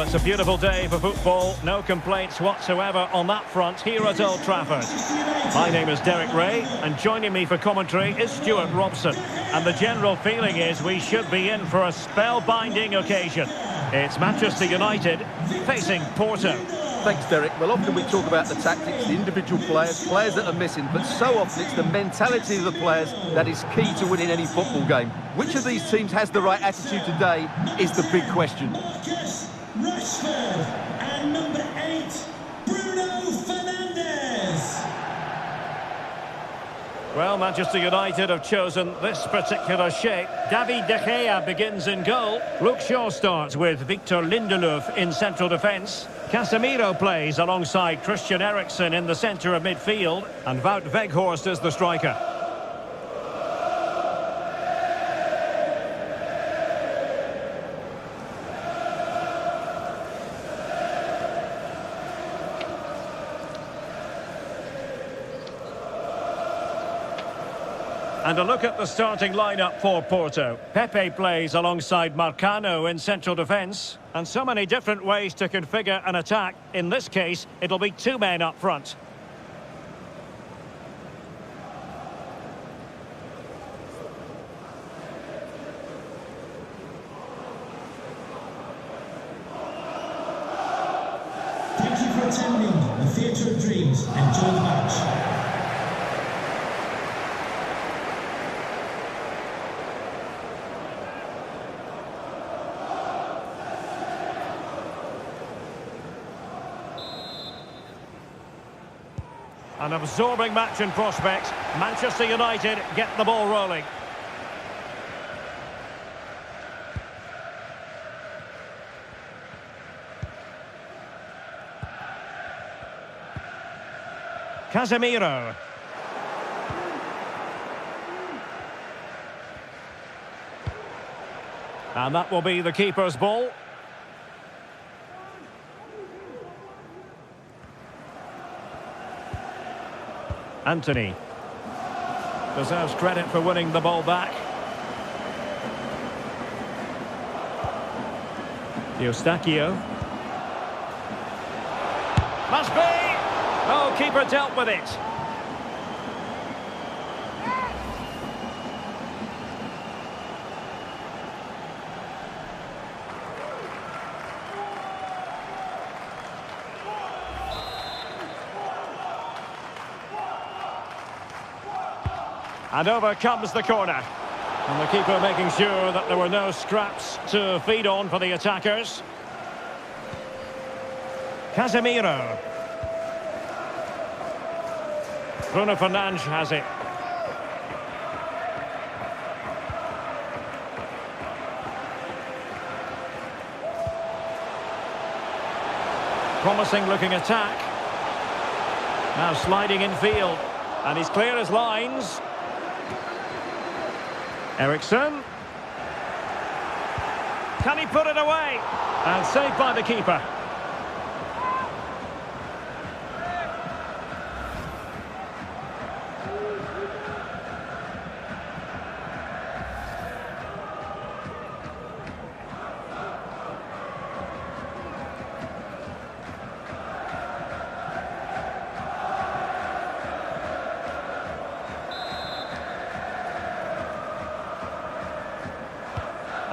Well, it's a beautiful day for football. No complaints whatsoever on that front here at Old Trafford. My name is Derek Ray, and joining me for commentary is Stuart Robson. And the general feeling is we should be in for a spellbinding occasion. It's Manchester United facing Porto. Thanks, Derek. Well, often we talk about the tactics, the individual players that are missing, but so often it's the mentality of the players that is key to winning any football game. Which of these teams has the right attitude today is the big question. Rashford and number 8, Bruno Fernandes. Well, Manchester United have chosen this particular shape. David De Gea begins in goal. Luke Shaw starts with Victor Lindelöf in central defence. Casemiro plays alongside Christian Eriksen in the centre of midfield. And Wout Weghorst is the striker. And a look at the starting lineup for Porto. Pepe plays alongside Marcano in central defence. And so many different ways to configure an attack. In this case, it'll be two men up front. Thank you for attending the Theatre of Dreams. Enjoy the match. An absorbing match in prospect. Manchester United get the ball rolling. Casemiro. And that will be the keeper's ball. Anthony deserves credit for winning the ball back. Eustachio. Must be! Oh, keeper dealt with it. And over comes the corner. And the keeper making sure that there were no scraps to feed on for the attackers. Casemiro. Bruno Fernandes has it. Promising looking attack. Now sliding in field. And he's clear as lines. Eriksen. Can he put it away? And saved by the keeper.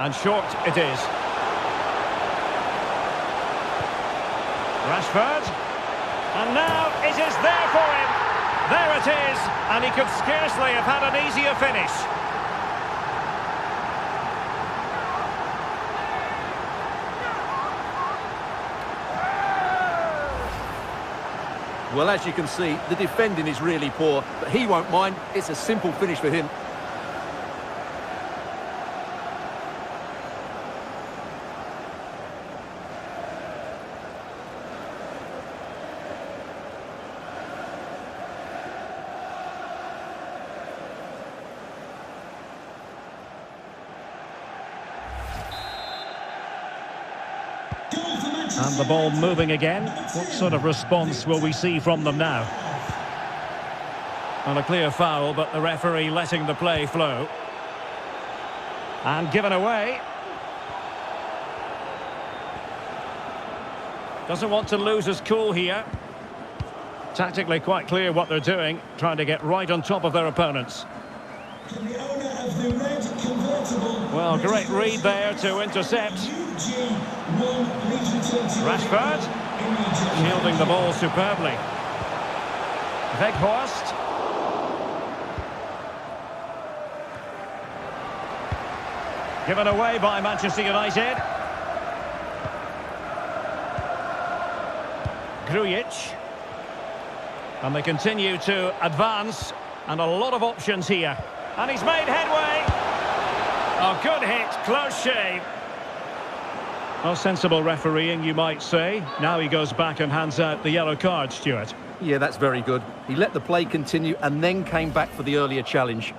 And short it is. Rashford. And now it is there for him. There it is. And he could scarcely have had an easier finish. Well, as you can see, the defending is really poor, but he won't mind. It's a simple finish for him. And the ball moving again. What sort of response will we see from them now? Well, a clear foul, but the referee letting the play flow. And given away. Doesn't want to lose his cool here. Tactically quite clear what they're doing, trying to get right on top of their opponents. The owner of the red convertible. Well, great read there to intercept. Rashford, shielding the ball superbly. Weghorst. Given away by Manchester United. Grujic. And they continue to advance. And a lot of options here. And he's made headway. Oh, good hit. Close shave. Well, sensible refereeing, you might say. Now he goes back and hands out the yellow card, Stuart. Yeah, that's very good. He let the play continue and then came back for the earlier challenge.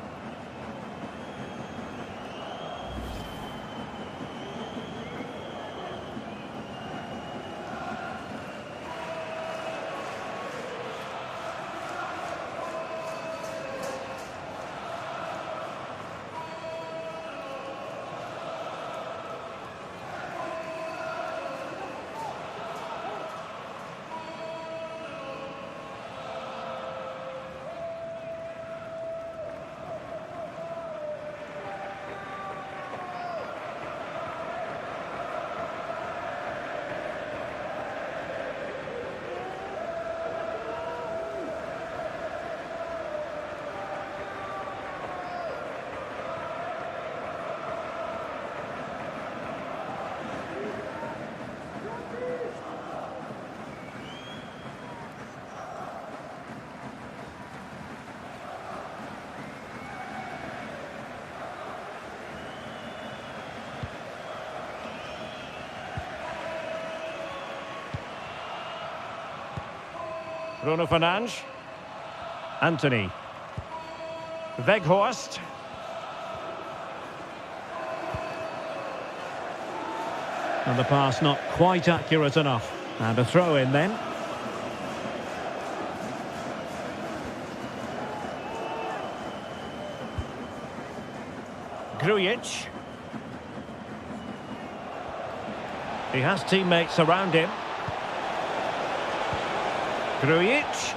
Bruno Fernandes. Anthony. Weghorst. And the pass not quite accurate enough. And a throw in then. Grujic. He has teammates around him. Grujic.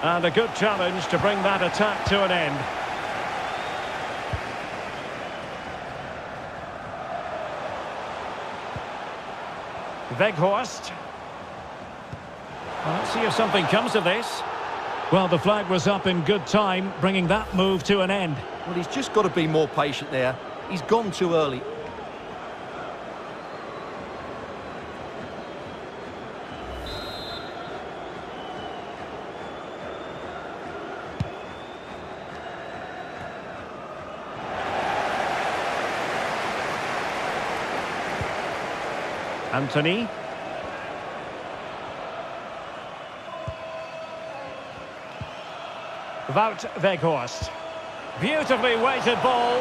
And a good challenge to bring that attack to an end. Weghorst. Well, let's see if something comes of this. Well, the flag was up in good time, bringing that move to an end. Well, he's just got to be more patient there. He's gone too early. Anthony. Wout Weghorst. Beautifully weighted ball.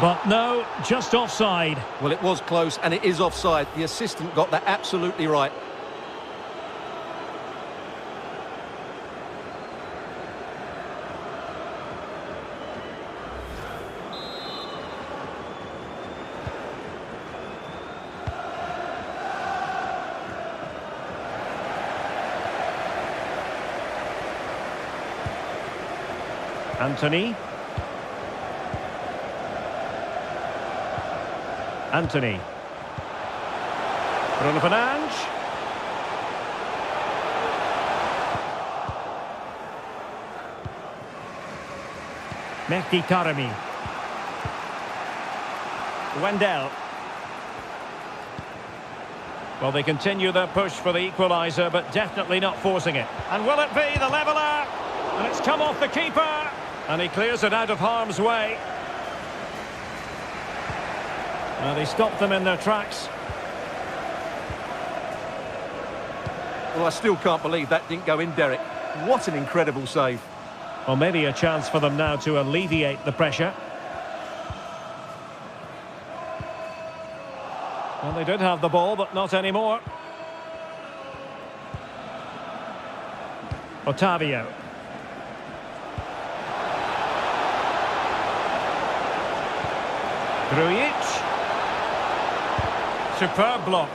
But no, just offside. Well, it was close and it is offside. The assistant got that absolutely right. Anthony. Bruno Fernandes. Mehdi Taremi. Wendell. Well, they continue their push for the equaliser, but definitely not forcing it. And will it be the leveller? And it's come off the keeper. And he clears it out of harm's way. Well, he stopped them in their tracks. Well, I still can't believe that didn't go in, Derek. What an incredible save. Well, maybe a chance for them now to alleviate the pressure. Well, they did have the ball, but not anymore. Otavio. Grujic. Superb block.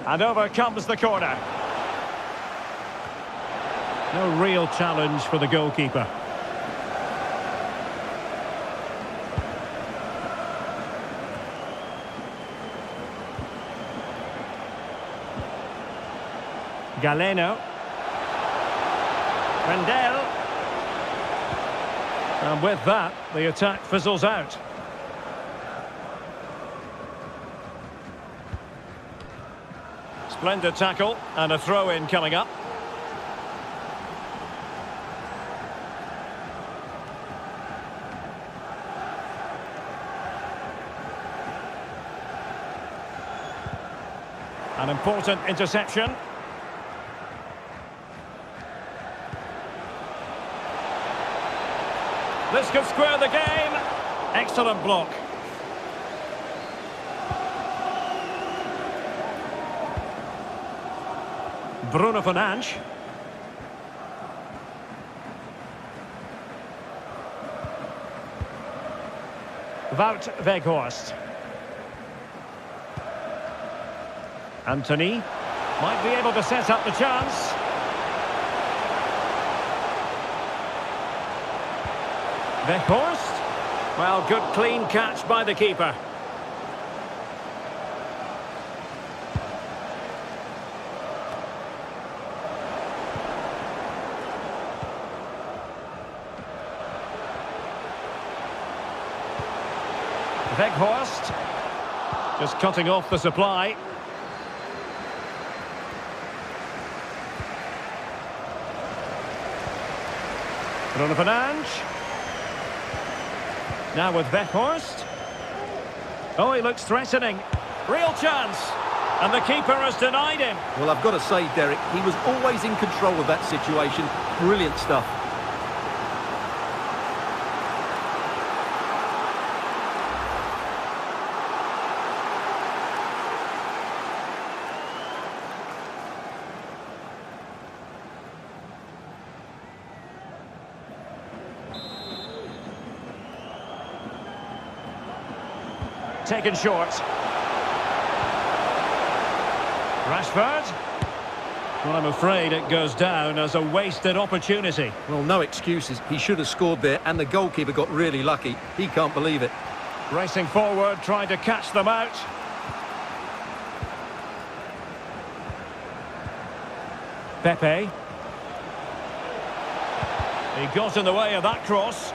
And over comes the corner. No real challenge for the goalkeeper. Galeno. Rendell. And with that, the attack fizzles out. Splendid tackle and a throw-in coming up. An important interception. This could square the game. Excellent block. Bruno Fernandes. Wout Weghorst. Anthony might be able to set up the chance. Weghorst. Well, good clean catch by the keeper. Weghorst. Just cutting off the supply. Bruno Fernandes. Now with Weghorst. Oh, he looks threatening. Real chance. And the keeper has denied him. Well, I've got to say, Derek, he was always in control of that situation. Brilliant stuff. Taken short. Rashford. Well, I'm afraid it goes down as a wasted opportunity. Well, no excuses. He should have scored there, and the goalkeeper got really lucky. He can't believe it. Racing forward, trying to catch them out. Pepe. He got in the way of that cross.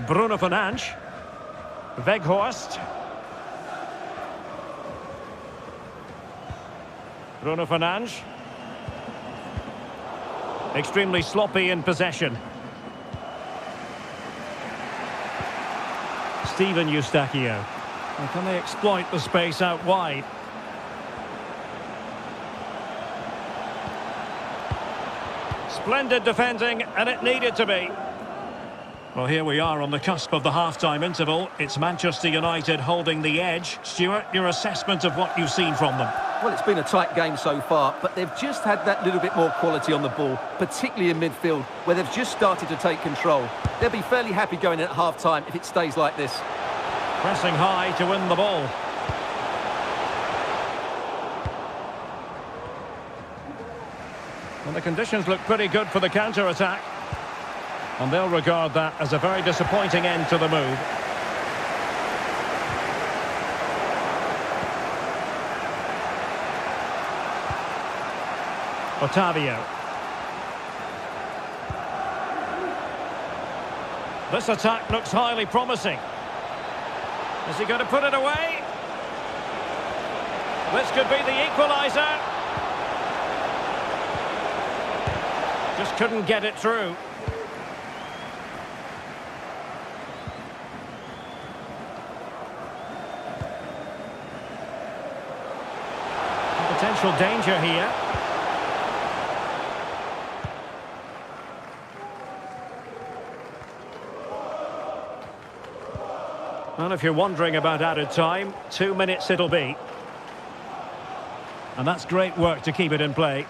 Bruno Fernandes. Weghorst. Bruno Fernandes. Extremely sloppy in possession. Steven Eustachio. And can they exploit the space out wide? Splendid defending, and it needed to be. Well, here we are on the cusp of the half-time interval. It's Manchester United holding the edge. Stuart, your assessment of what you've seen from them? Well, it's been a tight game so far, but they've just had that little bit more quality on the ball, particularly in midfield, where they've just started to take control. They'll be fairly happy going in at half-time if it stays like this. Pressing high to win the ball. Well, the conditions look pretty good for the counter-attack. And they'll regard that as a very disappointing end to the move. Otavio. This attack looks highly promising. Is he going to put it away? This could be the equaliser. Just couldn't get it through. Potential danger here. Well, if you're wondering about added time, 2 minutes it'll be. And that's great work to keep it in play.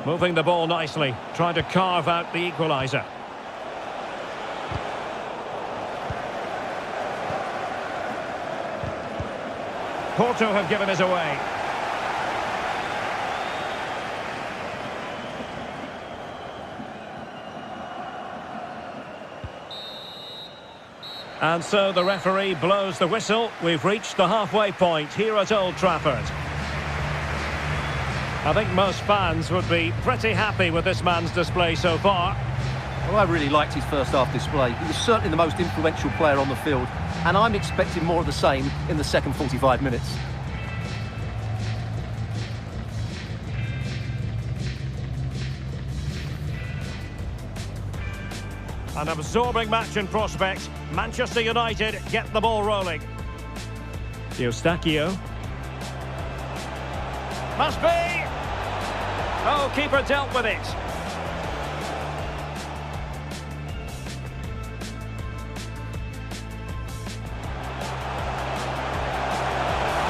Moving the ball nicely, trying to carve out the equaliser. Porto have given us away. And so the referee blows the whistle. We've reached the halfway point here at Old Trafford. I think most fans would be pretty happy with this man's display so far. Well, I really liked his first half display. He was certainly the most influential player on the field, and I'm expecting more of the same in the second 45 minutes. An absorbing match in prospect. Manchester United get the ball rolling. Eustachio. Must be! Oh, keeper dealt with it.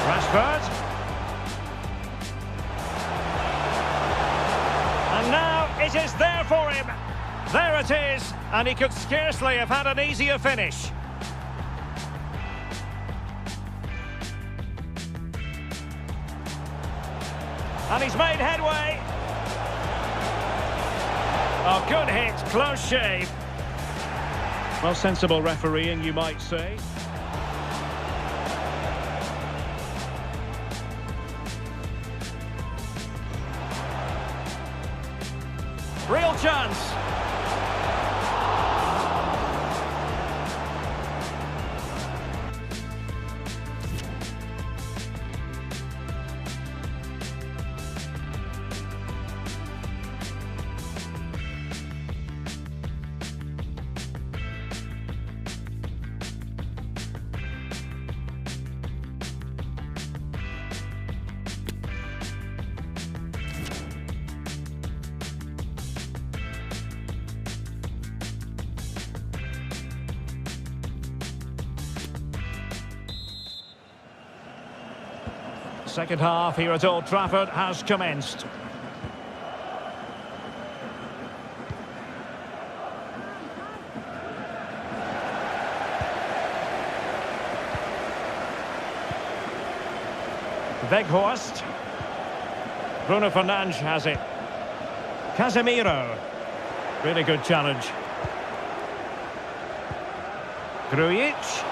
Rashford. And now it is there for him. There it is, and he could scarcely have had an easier finish. And he's made headway. Oh, good hit, close shave. Well, sensible refereeing, you might say. Real chance. Second half here at Old Trafford has commenced. Weghorst. Bruno Fernandes has it. Casemiro. Really good challenge. Grujic.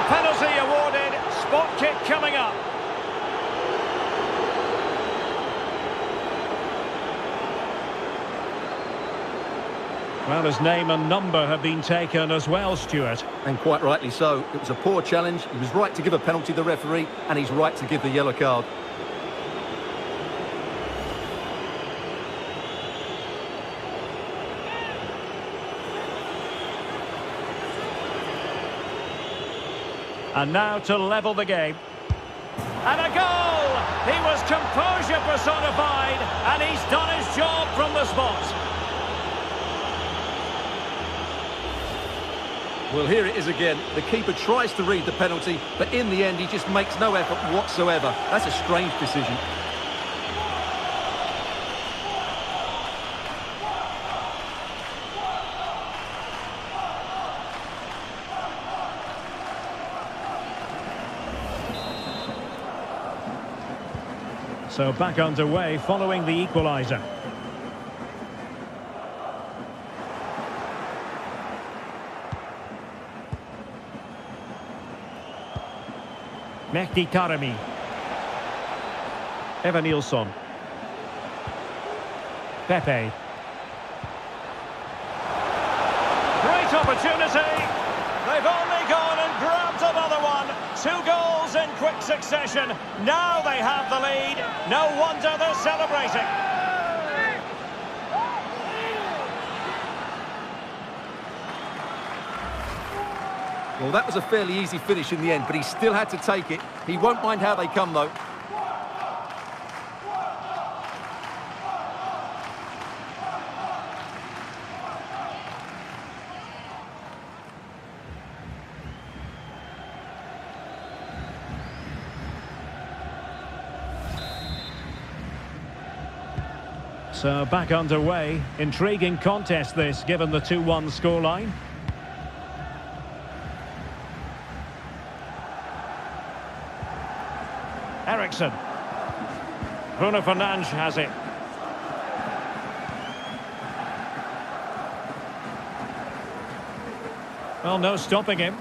Penalty awarded, spot kick coming up. Well, his name and number have been taken as well, Stuart. And quite rightly so. It was a poor challenge. He was right to give a penalty to the referee, and he's right to give the yellow card. And now to level the game. And a goal! He was composure personified, and he's done his job from the spot. Well, here it is again. The keeper tries to read the penalty, but in the end, he just makes no effort whatsoever. That's a strange decision. So back underway following the equaliser. Mehdi Taremi. Evanilson. Pepe. Great opportunity. They've only gone and grabbed another one. 2 goals in quick succession. Now they have the lead. No wonder they're celebrating. Well, that was a fairly easy finish in the end, but he still had to take it. He won't mind how they come, though. So back underway. Intriguing contest this, given the 2-1 scoreline. Eriksson. Bruno Fernandes has it. Well, no stopping him.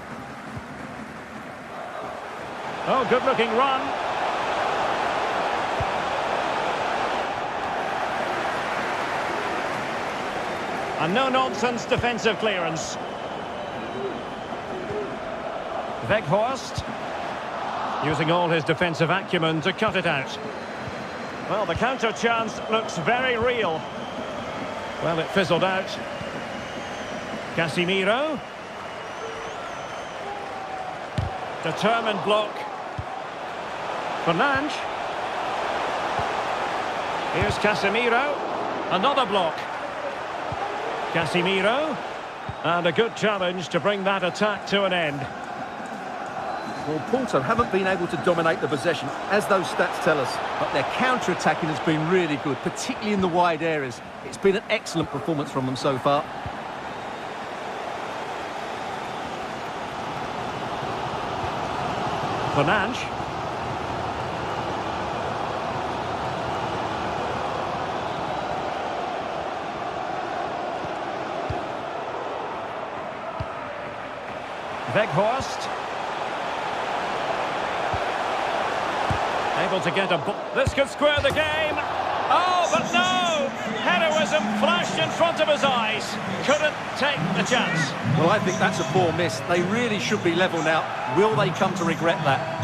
Oh, good-looking run. And no-nonsense defensive clearance. Weghorst. Using all his defensive acumen to cut it out. Well, the counter chance looks very real. Well, it fizzled out. Casemiro. Determined block. Fernandes. Here's Casemiro. Another block. Casemiro. And a good challenge to bring that attack to an end. Well, Porto haven't been able to dominate the possession, as those stats tell us, but their counter-attacking has been really good, particularly in the wide areas. It's been an excellent performance from them so far. Fernandes. Weghorst. Able to get a ball. This could square the game. Oh, but no! Heroism flashed in front of his eyes. Couldn't take the chance. Well, I think that's a poor miss. They really should be level now. Will they come to regret that?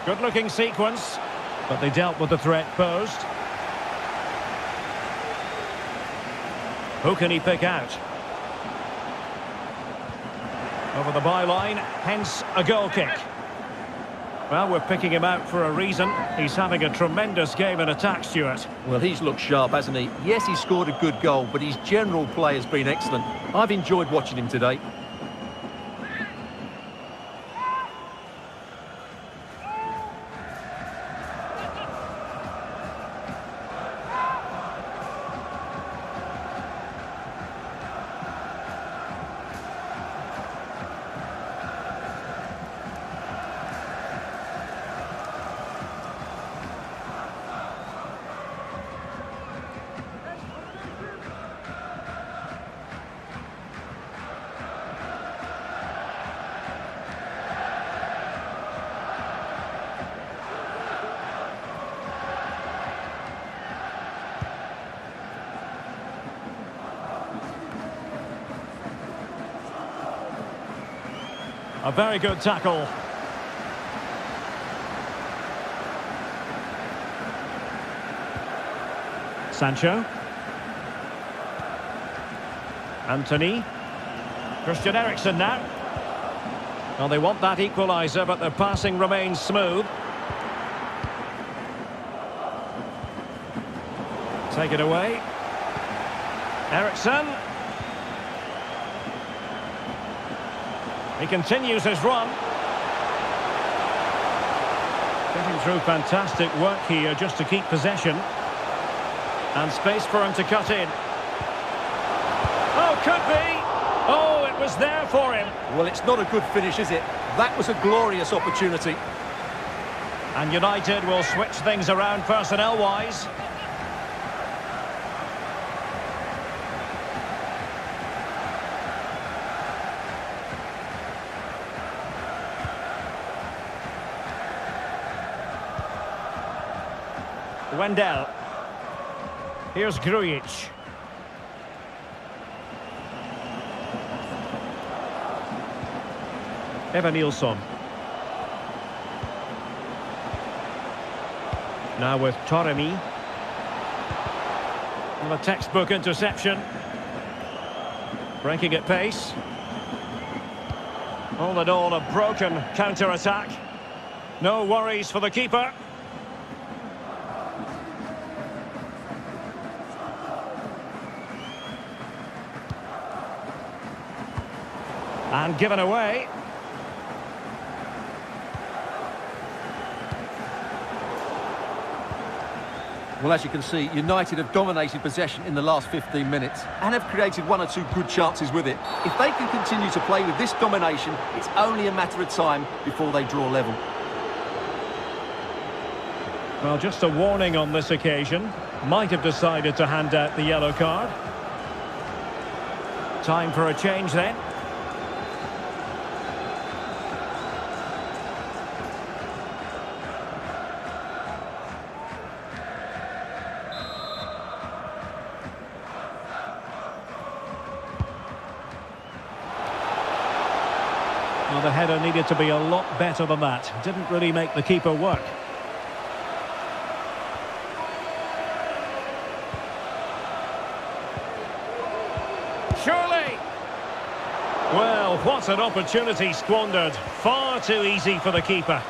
Good-looking sequence, but they dealt with the threat posed. Who can he pick out? Over the byline, hence a goal kick. Well, we're picking him out for a reason. He's having a tremendous game in attack, Stuart. Well, he's looked sharp, hasn't he? Yes, he scored a good goal, but his general play has been excellent. I've enjoyed watching him today. A very good tackle. Sancho. Anthony. Christian Eriksen now. Well, they want that equaliser, but their passing remains smooth. Take it away. Eriksen. He continues his run. Getting through fantastic work here just to keep possession. And space for him to cut in. Oh, could be! Oh, it was there for him. Well, it's not a good finish, is it? That was a glorious opportunity. And United will switch things around personnel-wise. Wendell. Here's Grujic. Evanilson. Now with Toremi. And a textbook interception. Breaking at pace. All in all, a broken counter-attack. No worries for the keeper. And given away. Well, as you can see, United have dominated possession in the last 15 minutes and have created one or two good chances with it. If they can continue to play with this domination, it's only a matter of time before they draw level. Well, just a warning on this occasion. Might have decided to hand out the yellow card. Time for a change then. Well, the header needed to be a lot better than that. Didn't really make the keeper work. Surely! Well, what an opportunity squandered. Far too easy for the keeper.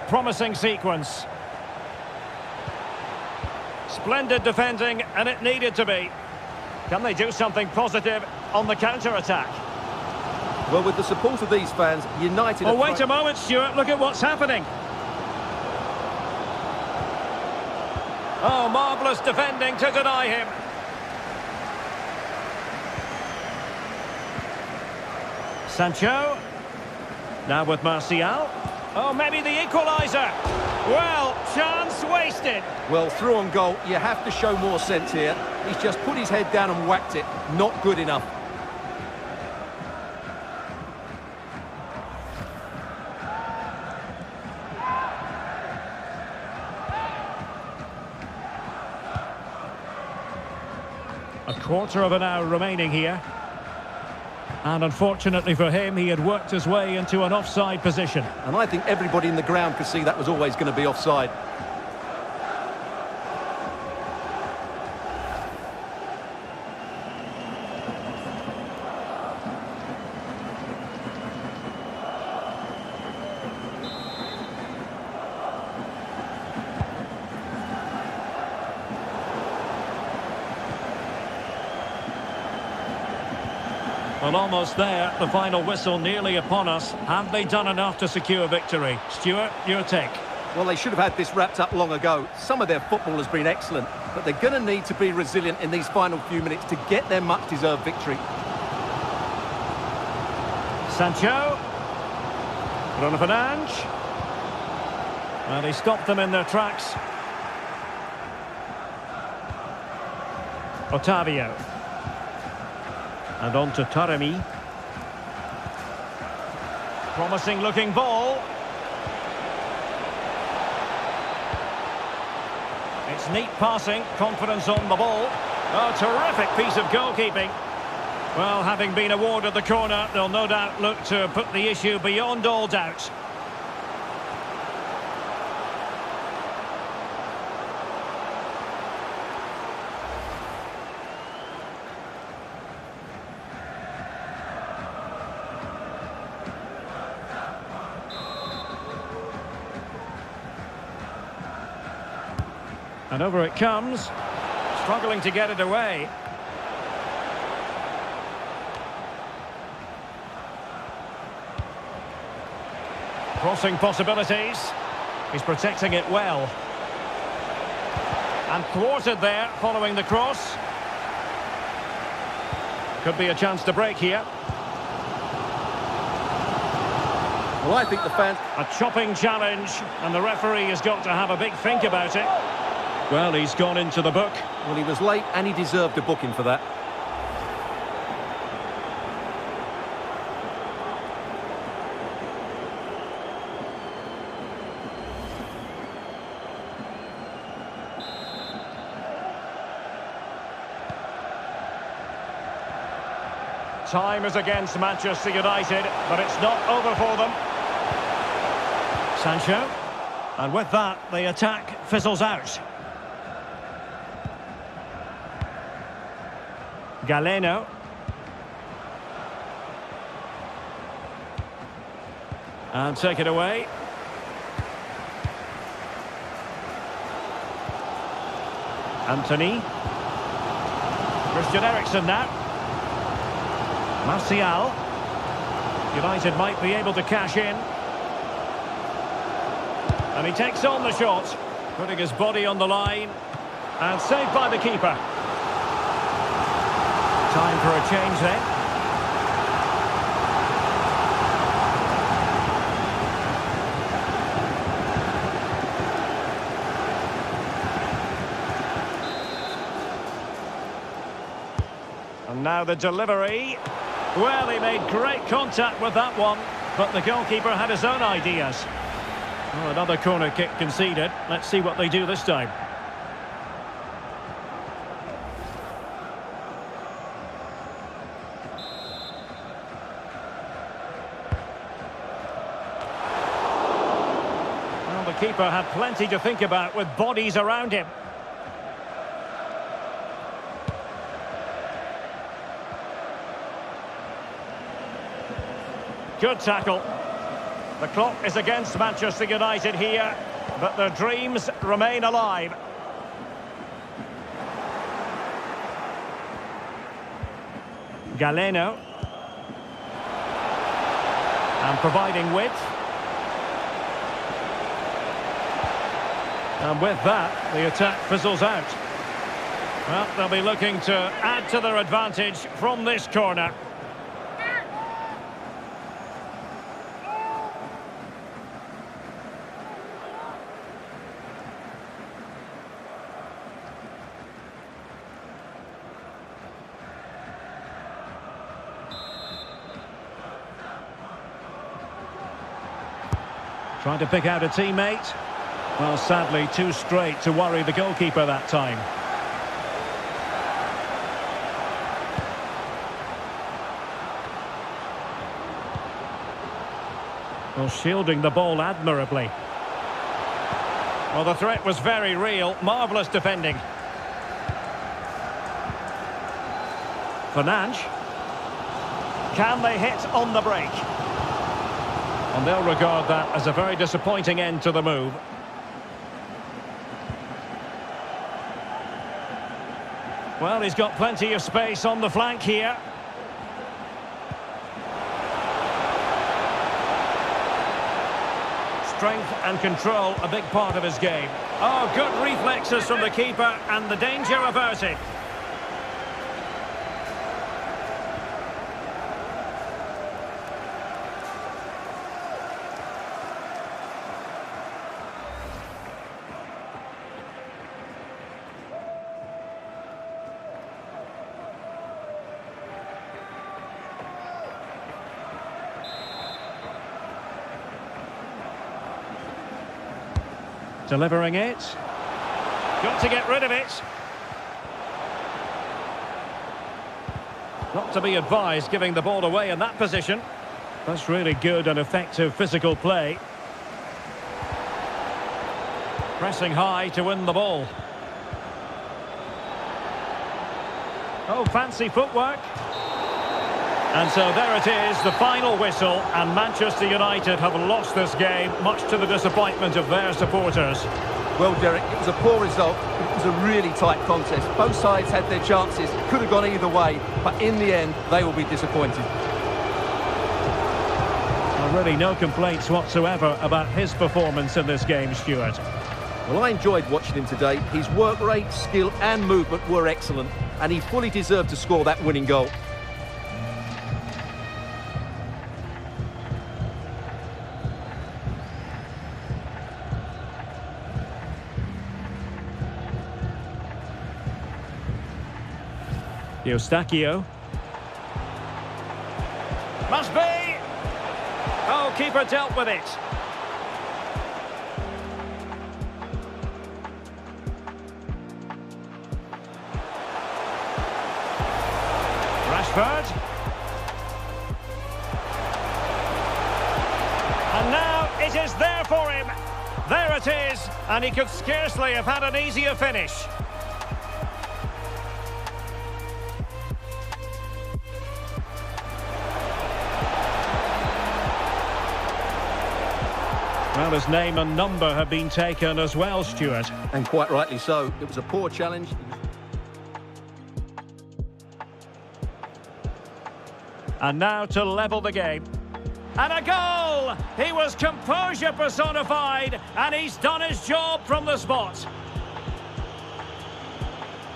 Promising sequence. Splendid defending, and it needed to be. Can they do something positive on the counter-attack? Well, with the support of these fans, United... Oh, wait a moment, Stuart. Look at what's happening. Oh, marvellous defending to deny him. Sancho. Now with Martial. Oh, maybe the equaliser. Well, chance wasted. Well, through on goal, you have to show more sense here. He's just put his head down and whacked it. Not good enough. A quarter of an hour remaining here. And unfortunately for him, he had worked his way into an offside position. And I think everybody in the ground could see that was always going to be offside. Well, almost there. The final whistle nearly upon us. Have they done enough to secure victory? Stuart, your take. Well, they should have had this wrapped up long ago. Some of their football has been excellent, but they're going to need to be resilient in these final few minutes to get their much-deserved victory. Sancho. Bruno Fernandes. Well, he stopped them in their tracks. Otavio. And on to Taremi. Promising looking ball. It's neat passing, confidence on the ball. Oh, terrific piece of goalkeeping. Well, having been awarded the corner, they'll no doubt look to put the issue beyond all doubt. And over it comes, struggling to get it away. Crossing possibilities. He's protecting it well. And thwarted there following the cross. Could be a chance to break here. Well, I think the fans... A chopping challenge, and the referee has got to have a big think about it. Well, he's gone into the book. Well, he was late and he deserved a booking for that. Time is against Manchester United, but it's not over for them. Sancho. And with that, the attack fizzles out. Galeno. And take it away. Anthony. Christian Eriksen now. Martial. United might be able to cash in. And he takes on the shot, putting his body on the line. And saved by the keeper. Time for a change then. And now the delivery. Well, he made great contact with that one, but the goalkeeper had his own ideas. Oh, another corner kick conceded. Let's see what they do this time. Well, the keeper had plenty to think about with bodies around him. Good tackle. The clock is against Manchester United here, but their dreams remain alive. Galeno. And providing width. And with that, the attack fizzles out. Well, they'll be looking to add to their advantage from this corner. Trying to pick out a teammate. Well, sadly, too straight to worry the goalkeeper that time. Well, shielding the ball admirably. Well, the threat was very real. Marvellous defending. Fernandes. Can they hit on the break? And they'll regard that as a very disappointing end to the move. Well, he's got plenty of space on the flank here. Strength and control, a big part of his game. Oh, good reflexes from the keeper, and the danger averted. Delivering it. Got to get rid of it. Not to be advised giving the ball away in that position. That's really good and effective physical play. Pressing high to win the ball. Oh, fancy footwork. And so there it is, the final whistle, and Manchester United have lost this game, much to the disappointment of their supporters. Well, Derek, it was a poor result, but it was a really tight contest. Both sides had their chances, could have gone either way, but in the end, they will be disappointed. Well, really no complaints whatsoever about his performance in this game, Stuart. Well, I enjoyed watching him today. His work rate, skill and movement were excellent, and he fully deserved to score that winning goal. Eustachio. Must be! Oh, keeper dealt with it. Rashford. And now it is there for him. There it is, and he could scarcely have had an easier finish. Well, his name and number have been taken as well, Stuart. And quite rightly so. It was a poor challenge. And now to level the game. And a goal! He was composure personified, and he's done his job from the spot.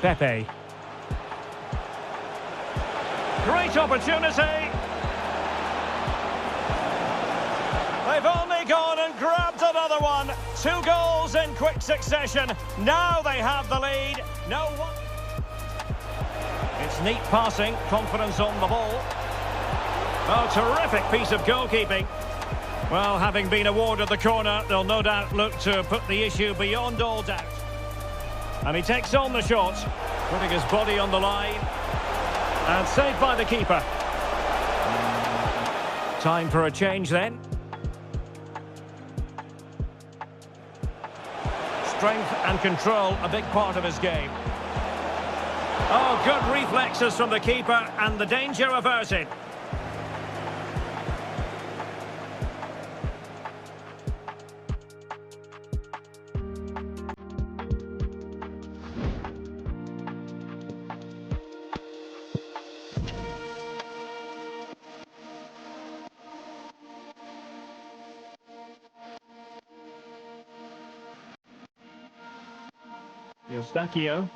Pepe. Great opportunity. They've only gone and grabbed another one. 2 goals in quick succession. Now they have the lead. No one. It's neat passing, confidence on the ball. Oh, terrific piece of goalkeeping. Well, having been awarded the corner, they'll no doubt look to put the issue beyond all doubt. And he takes on the shot, putting his body on the line. And saved by the keeper. Time for a change then. Strength and control, a big part of his game. Oh, good reflexes from the keeper, and the danger averted. Eustachio.